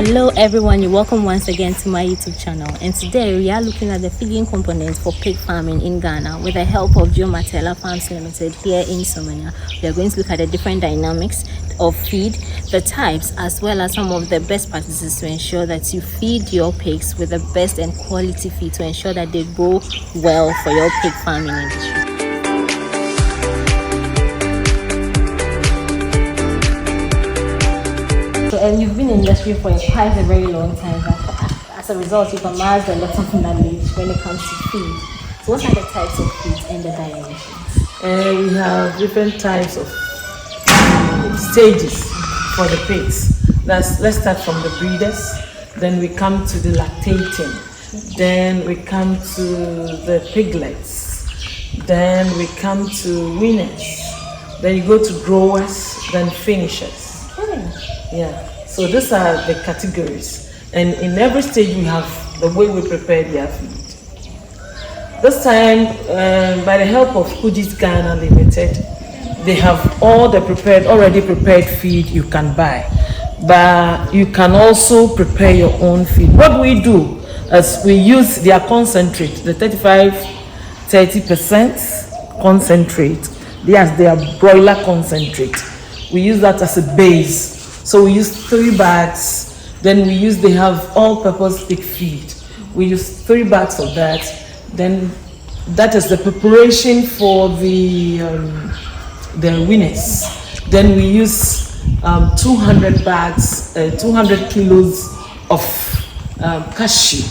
Hello everyone, you're welcome once again to my YouTube channel, and today we are looking at the feeding components for pig farming in Ghana with the help of Joe Matela Farms Limited here in Somania. We are going to look at the different dynamics of feed, the types, as well as some of the best practices to ensure that you feed your pigs with the best and quality feed to ensure that they grow well for your pig farming industry. And you've been in the industry for quite a very long time. As a result, you've amassed a lot of knowledge when it comes to feed. So what are the types of feed and the dimensions? We have different types of stages for the pigs. Let's start from the breeders, then we come to the lactating, then we come to the piglets, then we come to weaners, then you go to growers, then finishers. Yeah, so these are the categories, and in every stage we have the way we prepare their feed. This time, by the help of Agri-Connect Ghana Limited, they have all the already prepared feed you can buy, but you can also prepare your own feed. What we do is we use their concentrate, the 30% concentrate. Yes, their broiler concentrate. We use that as a base. So we use 3 bags, then they have all-purpose pig feed. We use 3 bags of that, then that is the preparation for the weaners. Then we use 200 bags, 200 kilos of cashew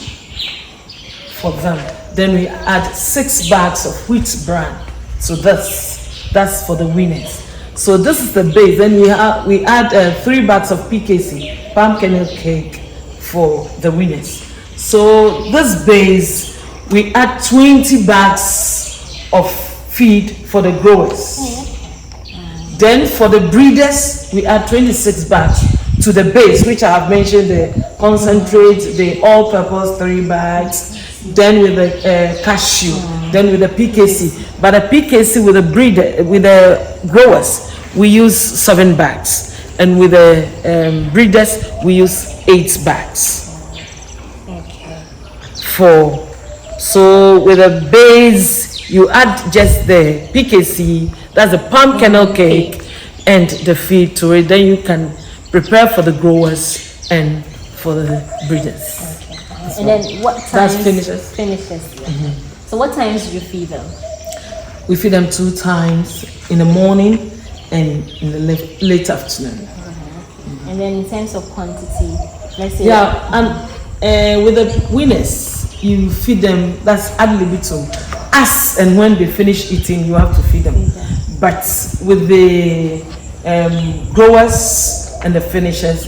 for them. Then we add 6 bags of wheat bran. So that's for the weaners. So this is the base. Then we add 3 bags of PKC, palm kernel cake, for the weaners. So this base, we add 20 bags of feed for the growers. Then for the breeders, we add 26 bags to the base, which I have mentioned, the concentrate, the all-purpose 3 bags, then with the cashew, then with the PKC. But the PKC with the growers, we use 7 bags, and with the breeders, we use 8 bags. So with the base, you add just the PKC, that's the palm kernel cake, and the feed to it. Then you can prepare for the growers and for the breeders. And then what times? That's finishers. Yeah. So what times do you feed them? We feed them 2 times, in the morning and in the late afternoon. And then in terms of quantity, let's say. Yeah, and with the weaners, you feed them, that's ad libitum. As and when they finish eating, you have to feed them. But with the growers and the finishers,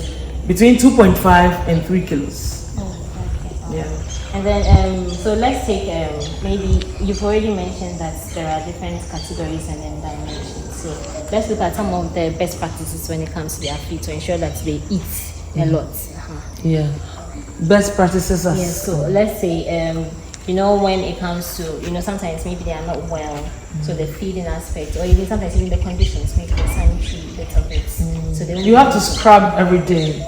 between 2.5 and 3 kilos. Yeah. And then, so let's take, maybe you've already mentioned that there are different categories and then dimensions. So let's look at some of the best practices when it comes to their feed to ensure that they eat a lot. Yeah. Best practices are. Yes. So let's say, when it comes to, sometimes maybe they are not well, so the feeding aspect, or even sometimes even the conditions, maybe the sanitary bit of it. So you have to scrub every day.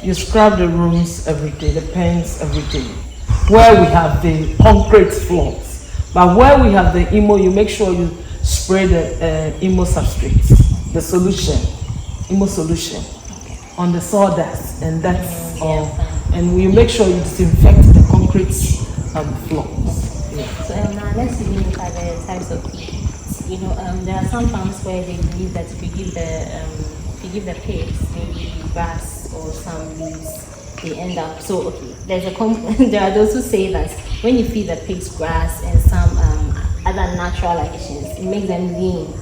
You scrub the rooms every day, the pens every day. Where we have the concrete floors, but where we have the IMO, you make sure you spray the IMO substrate, the solution, IMO solution, on the sawdust, and that's all. And we make sure you disinfect the concrete floors. Yeah. So now let's look at the types of feed. There are some farms where they believe that if you give the pigs maybe grass or some leaves, they end up. So okay, there are those who say that when you feed the pigs grass and some other natural additions, it makes them lean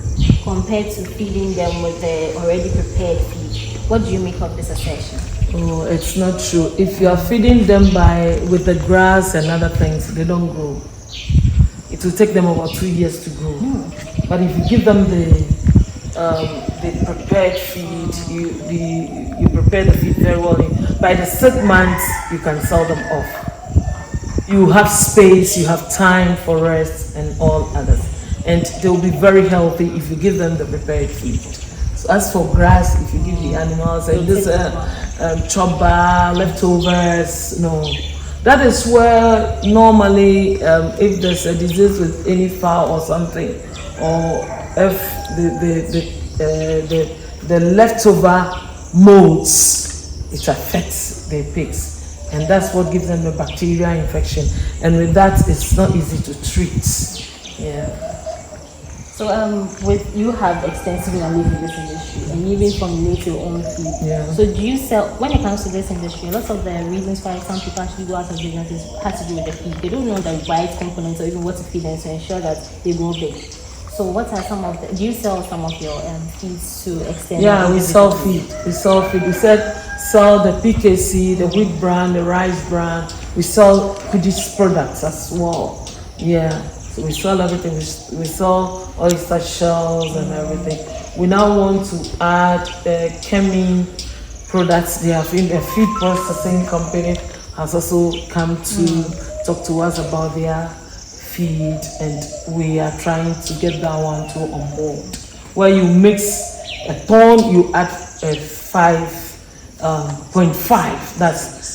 compared to feeding them with the already prepared feed. What do you make of this assertion? Oh, it's not true. If you are feeding them with the grass and other things, they don't grow. It will take them about 2 years to grow. But if you give them the prepared feed, you prepare the feed very well. By the 6th month, you can sell them off. You have space, you have time for rest and all others. And they will be very healthy if you give them the prepared feed. So as for grass, if you give the animals and this chopper, leftovers, no. That is where normally if there's a disease with any fowl or something, or if the leftover molds, it affects the pigs, and that's what gives them the bacterial infection. And with that, it's not easy to treat. Yeah. So with you have extensive knowledge in this industry and even formulate your own food. Yeah. So do you sell, when it comes to this industry, lots of the reasons why some people actually go out of business has to do with the feed. They don't know the right components or even what to feed them to ensure that they grow big. So what are some of the, do you sell some of your feeds to extend? Yeah, we sell feed. We sell feed. We sell the PKC, the wheat bran, the rice bran. We sell Kudis products as well. Yeah. So we sell everything. We sell oyster shells and everything. We now want to add chemi products. They have been a feed processing company has also come to talk to us about their feed, and we are trying to get that one too on board. Where you mix a ton, you add 5.5. That's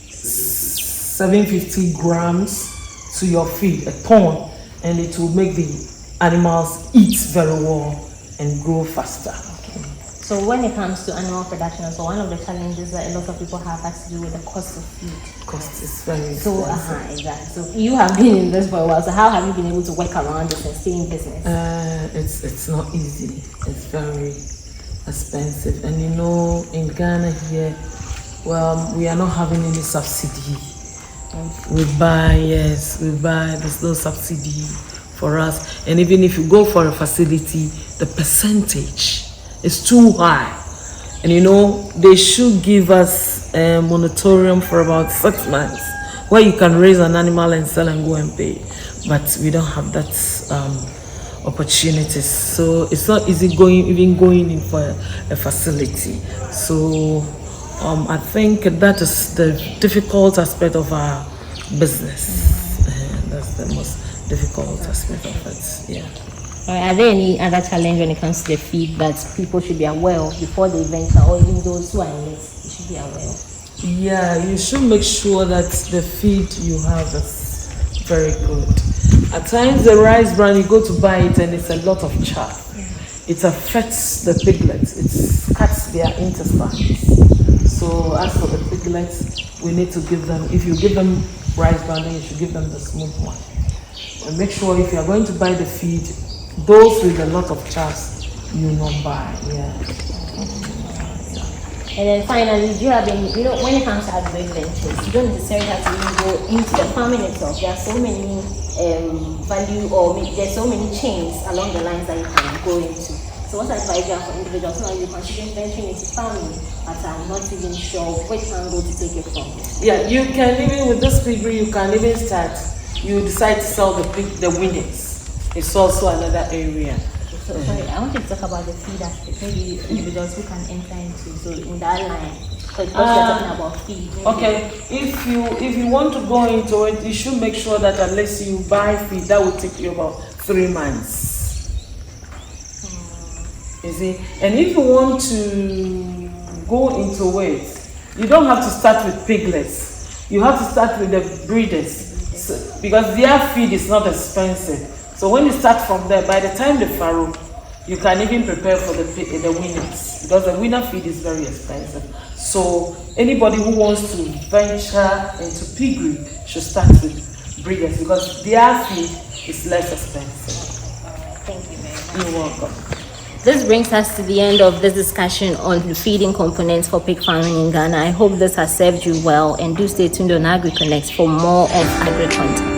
750 grams to your feed, a ton, and it will make the animals eat very well and grow faster. Okay. So when it comes to animal production, so one of the challenges that a lot of people have has to do with the cost of feed. Cost is very expensive. expensive. Exactly. So you have been in this for a while. So how have you been able to work around this and stay in business? It's not easy. It's very expensive, and in Ghana here, well, we are not having any subsidy. We buy, there's no subsidy for us. And even if you go for a facility, the percentage is too high. And they should give us a moratorium for about 6 months where you can raise an animal and sell and go and pay. But we don't have that opportunities. So it's not easy going in for a facility. So I think that is the difficult aspect of our business. That's the most difficult aspect of it. Yeah. Are there any other challenge when it comes to the feed that people should be aware of before they venture, or even those who are in it, they should be aware of? Yeah, you should make sure that the feed you have is very good. At times the rice bran, you go to buy it and it's a lot of chaff. It affects the piglets. It cuts their intestines. So as for the piglets, we need to give them, if you give them rice bran, then you should give them the smooth one. And make sure if you are going to buy the feed, those with a lot of chaff, you not buy. Yeah. And then finally, do you have any, when it comes to agri-ventures, you don't necessarily have to even go into the farming itself. There are so many there's so many chains along the lines that you can go into. So what advice you have for individuals who are considering venturing into farming, but I'm not even sure which angle to take it from? Yeah, you can even, with this piggery, you can even start. You decide to sell the winnings. It's also another area. So sorry, I want you to talk about the feed aspect. Maybe individuals who can enter into, so in that line. Because we're talking about feed. Okay, if you want to go into it, you should make sure that unless you buy feed, that will take you about 3 months. You see, and if you want to go into it, you don't have to start with piglets. You have to start with the breeders, because their feed is not expensive. So when you start from there, by the time they farrow, you can even prepare for the winners, because the winner feed is very expensive. So anybody who wants to venture into piggery should start with breeders, because their feed is less expensive. Thank you very much. You're welcome. This brings us to the end of this discussion on the feeding components for pig farming in Ghana. I hope this has served you well, and do stay tuned on Agri-Connect for more of agri content.